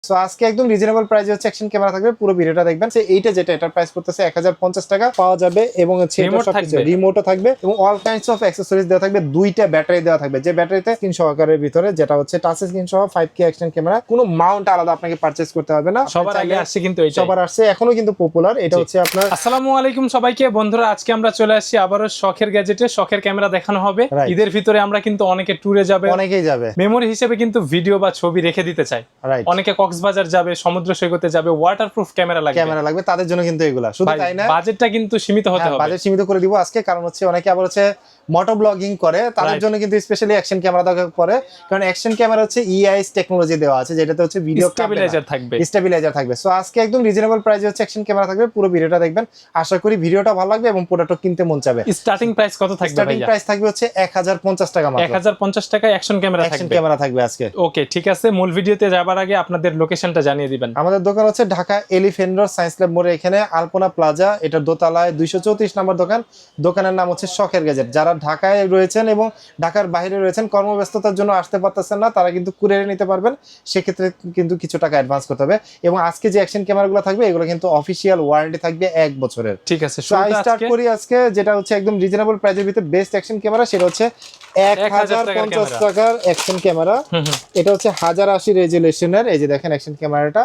So আজকে একদম reasonable প্রাইসে হচ্ছে অ্যাকশন ক্যামেরা থাকবে, পুরো ভিডিওটা দেখবেন। এইটা যেটা এটার প্রাইস করতেছে 1050 টাকা পাওয়া যাবে এবং হচ্ছে এটা সবকিছু রিমোটও থাকবে এবং অল কাইন্ডস অফ অ্যাকসেসরিজ দেওয়া থাকবে। দুইটা ব্যাটারি দেওয়া থাকবে, যে ব্যাটারিতে স্ক্রিন সহকারের ভিতরে যেটা হচ্ছে টাচ স্ক্রিন সহ 5K অ্যাকশন ক্যামেরা। কোনো মাউন্ট আলাদা আপনাকে পারচেজ করতে হবে না, সবার আগে আসছে কিন্তু এইটা, সবার আসছে, এখনো কিন্তু পপুলার। এটা হচ্ছে আপনার আসসালামু আলাইকুম সবাইকে বন্ধুরা, আজকে আমরা চলে আসছি আবারো শখের গ্যাজেটে। শখের ক্যামেরা দেখানো হবে। ঈদের ভিতরে আমরা কিন্তু অনেকে ট্যুরে যাবে, অনেকেই যাবে, মেমোরি হিসেবে কিন্তু ভিডিও বা ছবি রেখে দিতে চাই। অনেকে কক্সবাজার যাবে, সমুদ্র সৈকতে যাবে, ওয়াটারপ্রুফ ক্যামেরা লাগবে, তাদের জন্য কিন্তু এগুলা। শুধু তাই না, বাজেটটা কিন্তু সীমিত হতে হবে। বাজেট সীমিত করে দিব আজকে, কারণ হচ্ছে অনেকে আবার হচ্ছে মোটো ব্লগিং করে, তাদের জন্য কিন্তু স্পেশালি অ্যাকশন ক্যামেরা দরকার পড়ে। কারণ অ্যাকশন ক্যামেরা হচ্ছে ইআইএস টেকনোলজি দেওয়া আছে, যেটাতে হচ্ছে ভিডিও স্টেবিলাইজার থাকবে। সো আজকে একদম রিজনেবল প্রাইসে হচ্ছে অ্যাকশন ক্যামেরা থাকবে, পুরো ভিডিওটা দেখবেন। আশা করি ভিডিওটা ভালো লাগবে এবং প্রোডাক্ট কিনতে মন চাবে। স্টার্টিং প্রাইস কত থাকবে? স্টার্টিং প্রাইস থাকবে হচ্ছে 1050 টাকা মাত্র। 1050 টাকায় অ্যাকশন ক্যামেরা থাকবে আজকে। ওকে, ঠিক আছে। মূল ভিডিওতে যাবার আগে আপনাদের লোকেশনটা জানিয়ে দিবেন। আমাদের দোকান হচ্ছে Dhaka elephant road science lab মোড়ে, এখানে আলপনা প্লাজা, এটা দোতলায় 234 নম্বর দোকান। দোকানের নাম হচ্ছে শখের গ্যাজেট। যারা ঢাকায় রয়েছেন এবং ঢাকার বাইরে রয়েছেন, কর্মব্যস্ততার জন্য আসতে পারতেছেন না, তারা কিন্তু কুরিয়ারে নিতে পারবেন। সেক্ষেত্রে কিন্তু কিছু টাকা অ্যাডভান্স করতে হবে। এবং আজকে যে অ্যাকশন ক্যামেরাগুলো থাকবে, এগুলো কিন্তু অফিসিয়াল ওয়ারেন্টি থাকবে 1 বছরের। ঠিক আছে, স্টার্ট করি আজকে যেটা হচ্ছে একদম রিজনেবল প্রাইসের ভিতরে বেস্ট অ্যাকশন ক্যামেরা, সেটা হচ্ছে 1050 টাকার অ্যাকশন ক্যামেরা। এটা হচ্ছে 1080 রেজুলেশনের। এই যে দেখেন অ্যাকশন ক্যামেরাটা,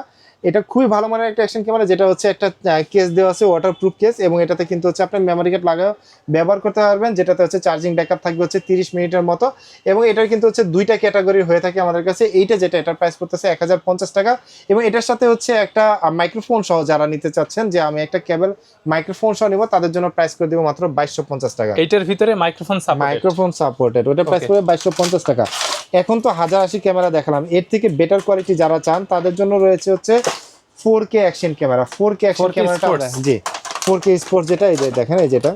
এটা খুবই ভালো মানের একটা অ্যাকশন ক্যামেরা, যেটা হচ্ছে একটা কেস দেওয়া আছে, ওয়াটারপ্রুফ কেস, এবং এটাতে কিন্তু হচ্ছে আপনি মেমোরি কার্ড লাগা ব্যবহার করতে পারবেন, যেটাতে হচ্ছে চার্জিং ব্যাকআপ থাকবে হচ্ছে 30 মিনিটের মতো। এবং এটার কিন্তু হচ্ছে দুইটা ক্যাটাগরি হয়ে থাকে আমাদের কাছে। এইটা যেটা এটার প্রাইস করতেছে 1050 টাকা এবং এটার সাথে হচ্ছে একটা মাইক্রোফোন সহ যারা নিতে চাচ্ছেন যে আমি একটা কেবল মাইক্রোফোন সহ নিব, তাদের জন্য প্রাইস করে দেব মাত্র 2250 টাকা। এটার ভিতরে মাইক্রোফোন সাপোর্টেড, ওটা প্রাইস করে 2250 টাকা। এখন তো 1080 ক্যামেরা দেখালাম, এর থেকে বেটার কোয়ালিটি যারা চান তাদের জন্য রয়েছে হচ্ছে 4K action camera. 4K action ক্যামেরাটা, জি 4K স্পোর্টস, যেটা এই যে দেখেন, এই যেটা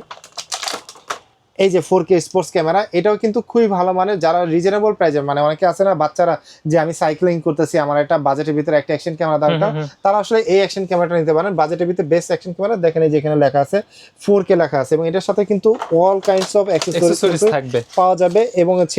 এই যে 4K স্পোর্টস ক্যামেরা, এটাও কিন্তু খুবই ভালো মানের। যারা রিজনেবল প্রাইসে, মানে অনেকে আছে না বাচ্চারা যে আমি সাইক্লিং করতেছি, আমার একটা বাজেটের ভিতরে একটা অ্যাকশন ক্যামেরা দরকার, তারা আসলে এই অ্যাকশন ক্যামেরাটা নিতে পারেন। বাজেটের ভিতরে বেস্ট অ্যাকশন ক্যামেরা দেখেন, এই যে এখানে লেখা আছে 4K লেখা আছে, এবং এটার সাথে কিন্তু অল কাইন্ডস অফ অ্যাকসেসরিজ থাকবে, পাওয়া যাবে। এবং হচ্ছে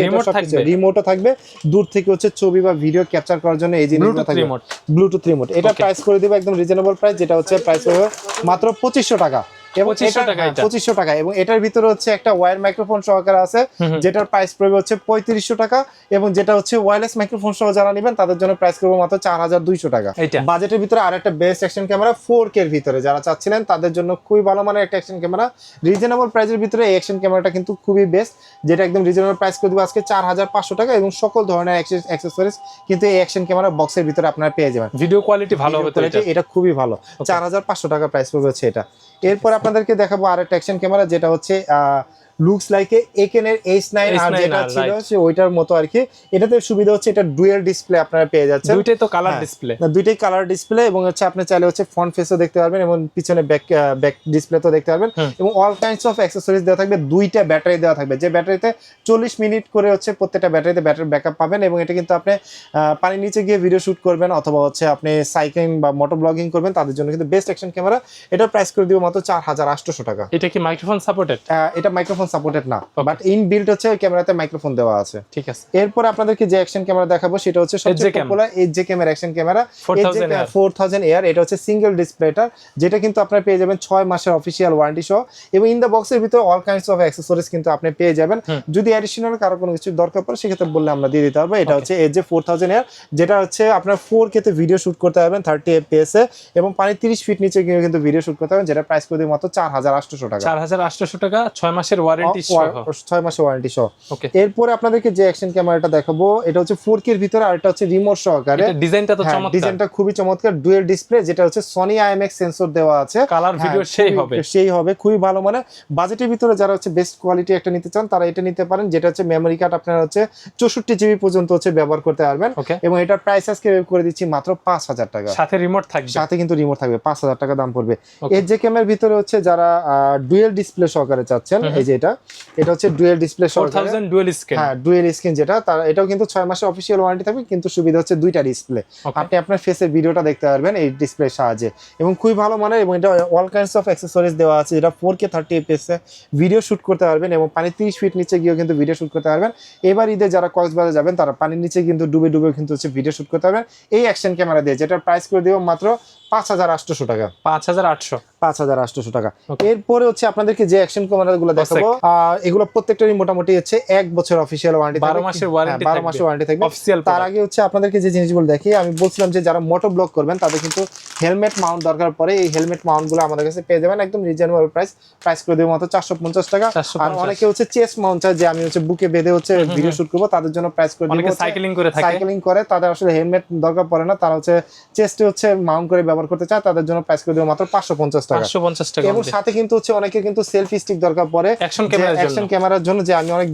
রিমোটও থাকবে, দূর থেকে হচ্ছে ছবি বা ভিডিও ক্যাপচার করার জন্য এই জিনিসটা থাকবে, ব্লুটুথ রিমোট। এটা প্রাইস করে দিব একদম রিজনেবল প্রাইস, যেটা হচ্ছে প্রাইস হবে মাত্র 2500 টাকা। 2500 টাকা। এবং এটার ভিতরে হচ্ছে একটা ওয়্যার মাইক্রোফোন সহকারে আছে, যেটার প্রাইস পড়বে হচ্ছে 3500 টাকা। এবং যেটা হচ্ছে ওয়্যারলেস মাইক্রোফোন সহ যারা নেবেন, তাদের জন্য প্রাইস করবো মাত্র 4200 টাকা। বাজেটের ভিতরে আর একটা বেস্ট অ্যাকশন ক্যামেরা 4K এর ভিতরে যারা চাচ্ছিলেন, তাদের জন্য খুবই ভালো মানের একটা অ্যাকশন ক্যামেরা। রিজনেবল প্রাইসের ভিতরে এই অ্যাকশন ক্যামেরাটা কিন্তু খুবই বেস্ট, যেটা একদম রিজনেবল প্রাইস করে দেবো আজকে 4500 টাকা। এবং সকল ধরনের অ্যাকসেসরিজ কিন্তু এই অ্যাকশন ক্যামেরা বক্সের ভিতরে আপনারা পেয়ে যাবেন। ভিডিও কোয়ালিটি ভালো হবে, এটা খুবই ভালো। 4500 টাকা প্রাইস পড়বে হচ্ছে এটা। এরপর আপনাদেরকে দেখাবো আরেকটা অ্যাকশন ক্যামেরা, যেটা হচ্ছে লুকস লাইক একেনের H9R, যেটা ছিল সে ওইটার মতো আর কি। এটাতে সুবিধা হচ্ছে এটা ডুয়াল ডিসপ্লে আপনারা পেয়ে যাচ্ছেন, দুইটাই তো কালার ডিসপ্লে, দুইটাই কালার ডিসপ্লে। এবং হচ্ছে আপনি চাইলে হচ্ছে ফ্রন্ট ফেসও দেখতে পারবেন এবং পিছনে ব্যাক ডিসপ্লে তো দেখতে পারবেন। এবং অল কাইন্ডস অফ অ্যাকসেসরিজ দেওয়া থাকবে, দুইটা ব্যাটারি দেওয়া থাকবে, যে ব্যাটারিতে 40 মিনিট করে হচ্ছে প্রত্যেকটা ব্যাটারিতে ব্যাটারি ব্যাকআপ পাবেন। এবং এটা কিন্তু আপনি পানির নিচে গিয়ে ভিডিও শুট করবেন, অথবা হচ্ছে আপনি সাইক্লিং বা মোটর ব্লগিং করবেন, তাদের জন্য কিন্তু বেস্ট অ্যাকশন ক্যামেরা। এটার প্রাইস করে দিব মাত্র 4800 টাকা। এটা কি মাইক্রোফোন সাপোর্টেড? এটা মাইক্রোফোন সাপোর্টেড না, বাট ইনবিল্ট হচ্ছে ওই ক্যামেরাতে মাইক্রোফোন দেওয়া আছে। ঠিক আছে। এরপর আপনাদেরকে যে অ্যাকশন ক্যামেরা দেখাবো, সেটা হচ্ছে সবচেয়ে popular HJ camera action camera 4000 air. এটা হচ্ছে সিঙ্গেল ডিসপ্লেটা, যেটা কিন্তু আপনারা পেয়ে যাবেন 6 মাসের অফিসিয়াল ওয়ারেন্টি সহ। এবং ইন দ্য বক্সের ভিতরে অল কাইন্ডস অফ অ্যাকসেসরিজ কিন্তু আপনি পেয়ে যাবেন। যদি অ্যাডিশনাল কারো কোনো কিছু দরকার পড়ে, সেক্ষেত্রে বললে আমরা দিয়ে দিতে পারবো। এটা হচ্ছে এইচজে 4000 এয়ার, যেটা হচ্ছে আপনার 4K তে ভিডিও শুট করতে পারবেন 30 FPS এ, এবং পানি 30 ফিট নিচে গিয়ে কিন্তু ভিডিও শুট করতে পারবেন, যেটা প্রাইস করে দিব মাত্র 4800 টাকা। 4800 টাকা, 6 মাসের ওয়ারেন্টি সহ, 6 মাসের ওয়ারেন্টি সহ। এরপরে আপনাদেরকে যে অ্যাকশন ক্যামেরাটা দেখাবো, এটা হচ্ছে 4K এর ভিতরে, আর এটা হচ্ছে রিমোট সহকারে। ডিজাইনটা তো চমৎকার, ডিজাইনটা খুবই চমৎকার, ডুয়াল ডিসপ্লে, যেটা হচ্ছে সনি IMX সেন্সর দেওয়া আছে। কালার ভিডিও সেই হবে, খুবই ভালো। মানে বাজেটের ভিতরে যারা হচ্ছে বেস্ট কোয়ালিটি একটা নিতে চান, তারা এটা নিতে পারেন, যেটা হচ্ছে মেমোরি কার্ড আপনারা হচ্ছে 64 GB পর্যন্ত হচ্ছে ব্যবহার করতে পারবেন। এবং এটার প্রাইস আজকে করে দিচ্ছি মাত্র 5000 টাকা। সাথে রিমোট থাকবে, সাথে কিন্তু রিমোট থাকবে, 5000 টাকা দাম পড়বে। এর যে ক্যামেরার ভিতরে হচ্ছে যারা ডুয়াল ডিসপ্লে সহকারে চাচ্ছেন, এই যে এটা, এটা হচ্ছে ডুয়েল ডিসপ্লে 4000 ডুয়াল স্ক্রিন। হ্যাঁ ডুয়েল স্ক্রিন যেটা, তার এটাও কিন্তু 6 মাসের অফিসিয়াল ওয়ারেন্টি থাকবে, কিন্তু সুবিধা হচ্ছে দুইটা ডিসপ্লে, আপনি আপনার ফেসের ভিডিওটা দেখতে পারবেন এই ডিসপ্লের সাহায্যে, এবং খুবই ভালো মানের, এবং এটা অল কাইন্ডস অফ অ্যাক্সেসরিজ দেওয়া আছে, যেটা 4K 30 fps এ ভিডিও শুট করতে পারবেন, এবং পানি 30 ফিট নিচে গিয়েও কিন্তু ভিডিও শুট করতে পারবেন। এবার ঈদে যারা কক্সবাজার যাবেন তারা পানির নিচে কিন্তু ডুবে ডুবে কিন্তু হচ্ছে ভিডিও শুট করতে পারবেন এই অ্যাকশন ক্যামেরা দিয়ে, যেটার প্রাইস করে দেবো মাত্র 5800 টাকা। 5800 টাকা। এরপরে হচ্ছে আপনাদেরকে যে অ্যাকশন ক্যামেরাগুলো দেখাবো, এগুলো প্রত্যেকটারই মোটামুটি হচ্ছে 1 বছর অফিসিয়াল ওয়ারেন্টি, 12 মাসের ওয়ারেন্টি, 12 মাসের ওয়ারেন্টি থাকবে। তার আগে হচ্ছে আপনাদেরকে যে জিনিসগুলো দেখি, আমি বলছিলাম যে যারা মোটো ব্লগ করবেন তাদের কিন্তু হেলমেট মাউন্ট দরকার পড়ে, এই হেলমেট মাউন্টগুলো আমাদের কাছে পেয়ে যাবেন একদম রিজনেবল প্রাইস করে দেবো মাত্র 450 টাকা। আর অনেকে হচ্ছে চেস্ট মাউন্ট চায়, যে আমি হচ্ছে বুকে বেঁধে হচ্ছে ভিডিও শুট করবো, তাদের জন্য প্রাইস করে দেবো, সাইক্লিং করে তাদের আসলে হেলমেট দরকার পড়ে না, তারা হচ্ছে চেস্টে হচ্ছে মাউন্ট করে ব্যবহার করতে চায়, তাদের জন্য প্রাইস করে দেবো মাত্র 550 টাকা। এবং সাথে কিন্তু হচ্ছে অনেকে কিন্তু সেলফি স্টিক দরকার পড়ে অ্যাকশন ক্যামেরার জন্য, যে আমি অনেক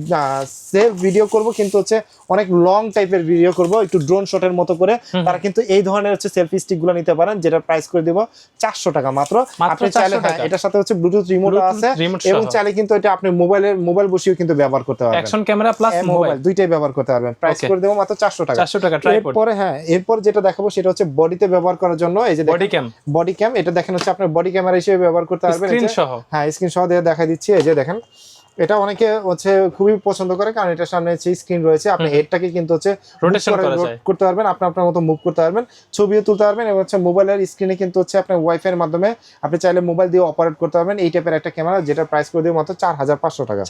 সেলফ ভিডিও করব, কিন্তু হচ্ছে অনেক লং টাইপের ভিডিও করব, একটু ড্রোন শটের মতো করে, তারা কিন্তু এই ধরনের হচ্ছে সেলফি স্টিক গুলো নিতে পারেন, যেটা প্রাইস করে দেব 400 টাকা মাত্র। আপনি চাইলে এটার সাথে হচ্ছে ব্লুটুথ রিমোট আছে, এবং চাইলে কিন্তু এটা আপনি মোবাইল বসিয়েও কিন্তু ব্যবহার করতে পারবেন, অ্যাকশন ক্যামেরা প্লাস মোবাইল দুইটাই ব্যবহার করতে পারবেন। প্রাইস করে দেব মাত্র 400 টাকা। এরপরে এরপর যেটা দেখাবো সেটা হচ্ছে বডিতে ব্যবহার করার জন্য, এই যে বডি ক্যাম, এটা দেখেন হচ্ছে আপনার বডি ক্যামেরা হিসেবে ব্যবহার করতে পারবেন, হ্যাঁ স্ক্রিন সহ দিয়ে দেখা দিচ্ছি। এই যে দেখেন, এটা অনেকে হচ্ছে খুবই পছন্দ করে, কারণ এটার সামনে হচ্ছে স্ক্রিন রয়েছে, আপনি হেডটাকে কিন্তু হচ্ছে রোটেশন করতে পারবেন, আপনি আপনার মতো মুভ করতে পারবেন, ছবিও তুলতে পারবেন, এবং হচ্ছে মোবাইলের স্ক্রিনে কিন্তু হচ্ছে আপনার ওয়াইফাই এর মাধ্যমে আপনি চাইলে মোবাইল দিয়ে অপারেট করতে পারবেন। এই টাইপের একটা ক্যামেরা, যেটা প্রাইস করে দেব মাত্র 4500 টাকা।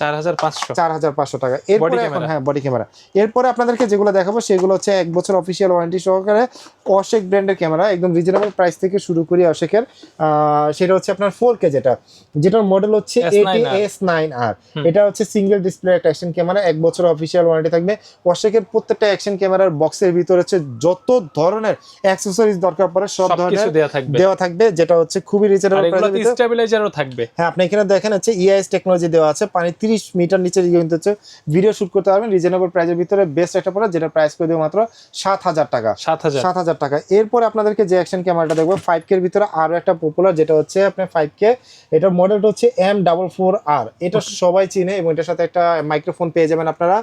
4500 টাকা। এরপরে এখন বডি ক্যামেরা, এরপরে আপনাদেরকে যেগুলো দেখাবো সেগুলো হচ্ছে 1 বছর অফিসিয়াল ওয়ারেন্টি সহকারে অশেক ব্র্যান্ডের ক্যামেরা, একদম রিজনেবল প্রাইস থেকে শুরু করি অশেকের। সেটা হচ্ছে আপনার 4K, যেটার মডেল হচ্ছে AT-S9R, এটা হচ্ছে সিঙ্গেল ডিসপ্লে একটা অ্যাকশন ক্যামেরা, 1 বছর অফিসিয়াল ওয়ারেন্টি থাকবে। ওয়াশেকের প্রত্যেকটা অ্যাকশন ক্যামেরার বক্সের ভিতরে হচ্ছে যত ধরনের অ্যাকসেসরিজ দরকার পড়ে সব ধরনের দেওয়া থাকবে, যেটা হচ্ছে খুবই রিজনেবল প্রাইসে। স্টেবিলাইজারও থাকবে। হ্যাঁ, আপনি এখানে দেখেন হচ্ছে EIS টেকনোলজি দেওয়া আছে, পানি 30 মিটার নিচে কিন্তু হচ্ছে ভিডিও শুট করতে পারবেন রিজনেবল প্রাইসের ভিতরে, বেস্ট একটা প্রোডাক্ট, যেটা প্রাইস করে দেব মাত্র 7000 টাকা। 7000 টাকা। এরপর আপনাদেরকে যে অ্যাকশন ক্যামেরাটা দেখবো 5K এর ভিতরে আরো একটা পপুলার, যেটা হচ্ছে আপনার 5K, এটার মডেলটা হচ্ছে M44R, এটা সবাই চিনে, এবং এটার সাথে একটা মাইক্রোফোন পেয়ে যাবেন আপনারা,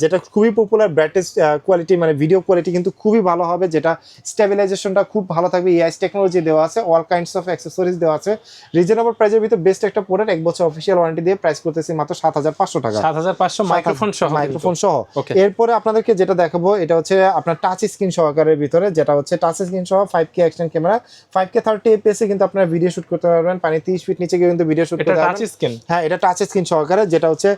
যেটা খুবই পপুলার। ব্যাটারি কোয়ালিটি মানে ভিডিও কোয়ালিটি কিন্তু খুবই ভালো হবে, যেটা স্টেবিলাইজেশনটা খুব ভালো থাকবে। EIS টেকনোলজি দেওয়া আছে, অল কাইন্ডস অফ অ্যাকসেসরিজ দেওয়া আছে, রিজনেবল প্রাইসের ভিতরে বেস্ট একটা প্রোডাক্ট, 1 বছর অফিসিয়াল ওয়ারেন্টি দিয়ে প্রাইস করতেছি মাত্র 7500 টাকা। 7500 মাইক্রোফোন সহ। এরপরে আপনাদেরকে যেটা দেখাবো এটা হচ্ছে আপনার টাচ স্ক্রিন সহকারের ভিতরে, যেটা হচ্ছে টাচ স্ক্রিন সহ 5K action camera, 5K 30 fps এ কিন্তু আপনারা ভিডিও শুট করতে পারবেন, পানি 30 ফিট নিচে গিয়ে কিন্তু ভিডিও শুট করতে পারবেন। হ্যাঁ, এটা টাচ স্ক্রিন সহকারে, যেটা হচ্ছে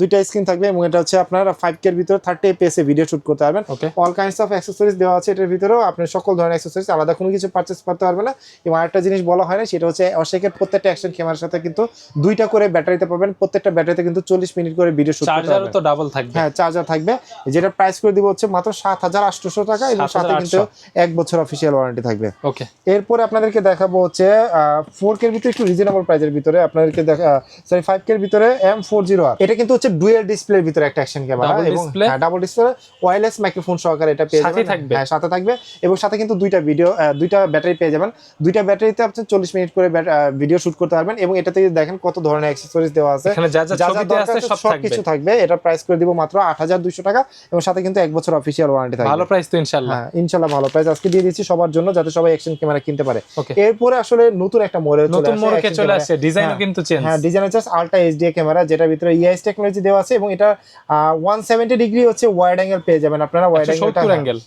দুইটা স্ক্রিন থাকবে, এবং এটা হচ্ছে আপনার 5K এর ভিতরে 30 fps এ ভিডিও শুট করতে পারবেন। অল কাইন্ডস অফ অ্যাকসেসরিজ দেওয়া আছে এটার ভিতরেও, আপনি সকল ধরনের অ্যাকসেসরিজ, আলাদা কোনো কিছু পারচেজ করতে পারবেন না। এবং আরেকটা জিনিস বলা হয় না, সেটা হচ্ছে অশেকের প্রত্যেকটা অ্যাকশন ক্যামেরার সাথে কিন্তু দুইটা করে ব্যাটারিতে পাবেন, প্রত্যেকটা ব্যাটারিতে কিন্তু 40 মিনিট করে ভিডিও শুট করতে পারবেন। চার্জারও তো ডাবল থাকবে। হ্যাঁ, চার্জার থাকবে, যেটা প্রাইস করে দিব হচ্ছে মাত্র 7800 টাকা, এবং সাথে কিন্তু 1 বছর অফিসিয়াল ওয়ারেন্টি থাকবে। ওকে। এরপরে আপনাদেরকে দেখাবো হচ্ছে 4K এর ভিতরে একটু রিজনেবল প্রাইসের ভিতরে, আপনাদেরকে 5K এর ভিতরে M40R, এটা কিন্তু হচ্ছে ডুয়াল ডিসপ্লের ভিতরে একটা অ্যাকশন ক্যামেরা, এবং ডাবল ডিসপ্লে ওয়্যারলেস মাইক্রোফোন সহকারে এটা পেয়ে যাবেন। হ্যাঁ, সাথে থাকবে, এবং সাথে কিন্তু দুইটা ব্যাটারি পেয়ে যাবেন, দুইটা ব্যাটারিতে আপনি 40 মিনিট করে ভিডিও শুট করতে পারবেন। এবং এটাতে দেখেন কত ধরনের অ্যাকসেসরিজ দেওয়া আছে, সব কিছু থাকবে। এটা প্রাইস করে দিব মাত্র 8200 টাকা, এবং সাথে কিন্তু 1 বছর অফিসিয়াল ওয়ারেন্টি থাকবে। ভালো প্রাইস তো ইনশাআল্লাহ। হ্যাঁ, ইনশাআল্লাহ ভালো প্রাইস আজকে দিয়ে দিচ্ছি সবার জন্য, যাতে সবাই অ্যাকশন ক্যামেরা কিনতে পারে। এরপরে আসলে নতুন একটা মডেল চলে আসছে, ডিজাইনও কিন্তু চেঞ্জ। হ্যাঁ, ডিজাইন হচ্ছে আলট্রা এইচডি ক্যামেরা, যেটার ভিতরে EIS টেকনোলজি দেওয়া আছে, এবং এটা 170 ডিগ্রি হচ্ছে ওয়াইড অ্যাঙ্গেল পেয়ে যাবেন আপনারা, ওয়াইড অ্যাঙ্গেল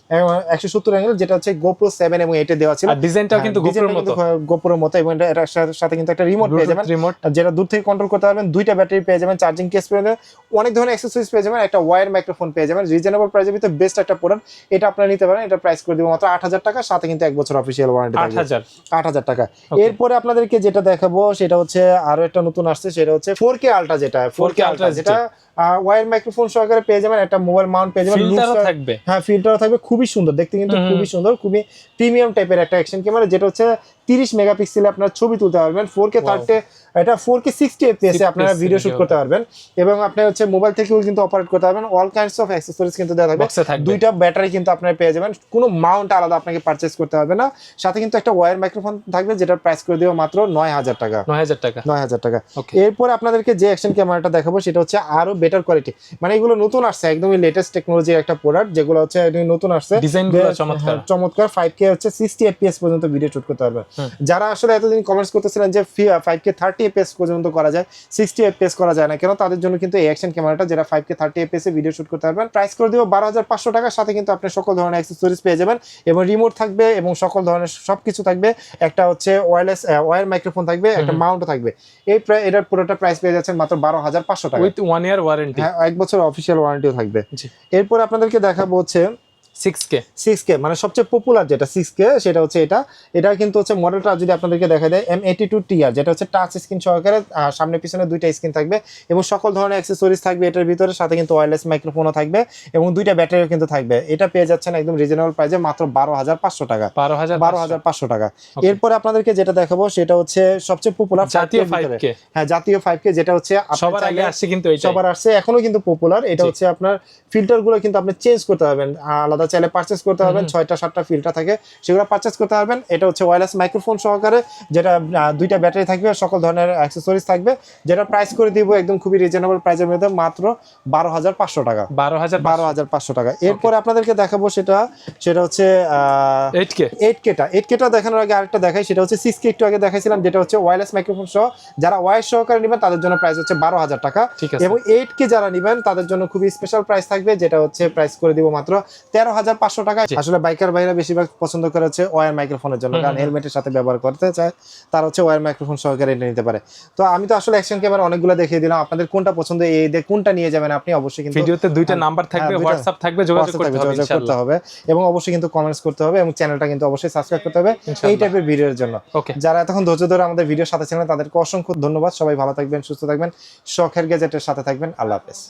170 অ্যাঙ্গেল, যেটা হচ্ছে GoPro 7 এবং 8 এ দেওয়া ছিল। আর ডিজাইনটাও কিন্তু GoProর মতো, এবং এটার সাথে কিন্তু একটা রিমোট পেয়ে যাবেন, যেটা দূর থেকে কন্ট্রোল করতে পারবেন। দুইটা ব্যাটারি পেয়ে যাবেন, চার্জিং কেস পেয়ে যাবেন, অনেক ধরনের অ্যাকসেসরিজ পেয়ে যাবেন, একটা ওয়্যার মাইক্রোফোন পেয়ে যাবেন, রিজনেবল প্রাইসের ভিতরে বেস্ট একটা প্রোডাক্ট, এটা আপনারা নিতে পারেন। এটা প্রাইস করে দিব মাত্র 8000 টাকা, সাথে কিন্তু 1 বছর অফিসিয়াল ওয়ারেন্টি থাকবে। 8000 টাকা। এরপরে আপনাদেরকে যেটা দেখাবো সেটা হচ্ছে আরো একটা নতুন আসছে, সেটা হচ্ছে 4K আলট্রা, যেটা ওয়্যার মাইক্রোফোন সহকারে পেয়ে যাবেন, একটা মোবাইল মাউন্ট পেয়ে যাবেন, ফিল্টারও থাকবে। হ্যাঁ ফিল্টারও থাকবে, খুবই সুন্দর দেখতে, কিন্তু খুবই সুন্দর, খুবই প্রিমিয়াম টাইপের একটা অ্যাকশন ক্যামেরা, যেটা হচ্ছে 30 মেগাপিক্সেলে আপনার ছবি তুলতে পারবেন, 4K 30, এটা 4K 60 fps এ আপনারা ভিডিও শুট করতে পারবেন, এবং আপনি হচ্ছে মোবাইল থেকেও কিন্তু অপারেট করতে পারবেন। অল কাইন্ডস অফ অ্যাক্সেসরিজ কিন্তু দেওয়া থাকবে, দুইটা ব্যাটারি কিন্তু আপনারা পেয়ে যাবেন, কোনো মাউন্ট আলাদা আপনাকে পারচেজ করতে হবে না, সাথে কিন্তু একটা ওয়্যার মাইক্রোফোন থাকবে, যেটার প্রাইস করে দেবো মাত্র 9000 টাকা। 9000 টাকা। এরপর আপনাদেরকে যে অ্যাকশন ক্যামেরাটা দেখাবো সেটা হচ্ছে আরো বেটার কোয়ালিটি, মানে এগুলো নতুন আসছে, একদমই লেটেস্ট টেকনোলজির একটা প্রোডাক্ট, যেগুলো হচ্ছে নতুন আসছে, ডিজাইনগুলো চমৎকার। 5K হচ্ছে 60 fps পর্যন্ত ভিডিও শুট করতে পারবে। যারা আসলে এতদিন কমেন্টস করতেছিলেন যে 5K 30 fps পর্যন্ত করা যায়, 60 fps করা যায় না কেন, তাদের জন্য কিন্তু এই অ্যাকশন ক্যামেরাটা, যেটা 5K 30 fps এ ভিডিও শুট করতে পারবেন, প্রাইস করে দিব 12500 টাকার সাথে কিন্তু আপনি সকল ধরনের অ্যাক্সেসরিজ পেয়ে যাবেন, এবং রিমোট থাকবে, এবং সকল ধরনের সবকিছু থাকবে, একটা হচ্ছে ওয়্যার মাইক্রোফোন থাকবে, একটা মাউন্টও থাকবে। এটার পুরোটা প্রাইস পেয়ে যাচ্ছেন মাত্র 12500 টাকা, উইথ 1 ইয়ার ওয়ারেন্টি। হ্যাঁ, 1 বছর অফিশিয়াল ওয়ারেন্টিও থাকবে। এরপর আপনাদেরকে দেখাবো হচ্ছে 6K, মানে সবচেয়ে পপুলার যেটা 6K, সেটা হচ্ছে এটা কিন্তু হচ্ছে মডেলটা যদি আপনাদেরকে দেখা যায় M82TR, যেটা হচ্ছে টাচ স্ক্রিন সহকারে, সামনে পিছনে দুইটা স্ক্রিন থাকবে, এবং সকল ধরনের অ্যাক্সেসরিজ থাকবে এটার ভিতরে, সাথে কিন্তু ওয়্যারলেস মাইক্রোফোনও থাকবে, এবং দুইটা ব্যাটারিও কিন্তু থাকবে। এটা পেয়ে যাচ্ছেন একদম রিজনেবল প্রাইসে মাত্র 12500 টাকা। 12500 টাকা। এরপরে আপনাদেরকে যেটা দেখাবো সেটা হচ্ছে সবচেয়ে পপুলার জাতীয় 5K। হ্যাঁ, জাতীয় 5K, যেটা হচ্ছে সবার আগে আসছে, কিন্তু সবার আসছে, এখনো কিন্তু পপুলার। এটা হচ্ছে আপনার ফিল্টারগুলো কিন্তু আপনি চেঞ্জ করতে পারবেন, আলাদা চাইলে পারচেজ করতে পারবেন, 6টা 7টা ফিল্টার থাকে, সেগুলো পারচেজ করতে পারবেন। এটা হচ্ছে ওয়্যারলেস মাইক্রোফোন সহকারে, যেটা দুইটা ব্যাটারি থাকবে, সকল ধরনের অ্যাক্সেসরিজ থাকবে, যেটা প্রাইস করে দিব একদম খুবই রিজনেবল প্রাইসের মধ্যে মাত্র 12500 টাকা। 12500 টাকা। এরপরে আপনাদেরকে দেখাবো সেটা হচ্ছে 8K টা দেখানোর আগে আরেকটা দেখাই, সেটা হচ্ছে 6K একটু আগে দেখাইছিলাম, যেটা হচ্ছে ওয়্যারলেস মাইক্রোফোন সহ, যারা ওয়্যার সহকারে নেবেন তাদের জন্য প্রাইস হচ্ছে 12000 টাকা, এবং 8K যারা নেবেন তাদের জন্য খুবই স্পেশাল প্রাইস থাকবে, যেটা হচ্ছে প্রাইস করে দিব মাত্র 13500 টাকা। আসলে বাইকার ভাইরা বেশিরভাগ পছন্দ করে হচ্ছে ওয়্যার মাইক্রোফোনের জন্য, কারণ হেলমেটের সাথে ব্যবহার করতে চায়, তার হচ্ছে ওয়্যার মাইক্রোফোন সহকারে এটা নিতে পারে। তো আমি তো আসলে অ্যাকশন ক্যামেরা অনেকগুলো দেখিয়ে দিলাম, আপনাদের কোনটা পছন্দ, এই কোনটা নিয়ে যাবেন আপনি, অবশ্যই কিন্তু ভিডিওতে দুইটা নাম্বার থাকবে, হোয়াটসঅ্যাপ থাকবে, যোগাযোগ করতে হবে, এবং অবশ্যই কিন্তু কমেন্টস করতে হবে, এবং চ্যানেলটা কিন্তু অবশ্যই সাবস্ক্রাইব করতে হবে এই টাইপের ভিডিওর জন্য। যারা এতক্ষণ ধৈর্য ধরে আমাদের ভিডিওর সাথে ছিলেন তাদেরকে অসংখ্য ধন্যবাদ। সবাই ভালো থাকবেন, সুস্থ থাকবেন, শখের গ্যাজেটের সাথে থাকবেন। আল্লাহ হাফেজ।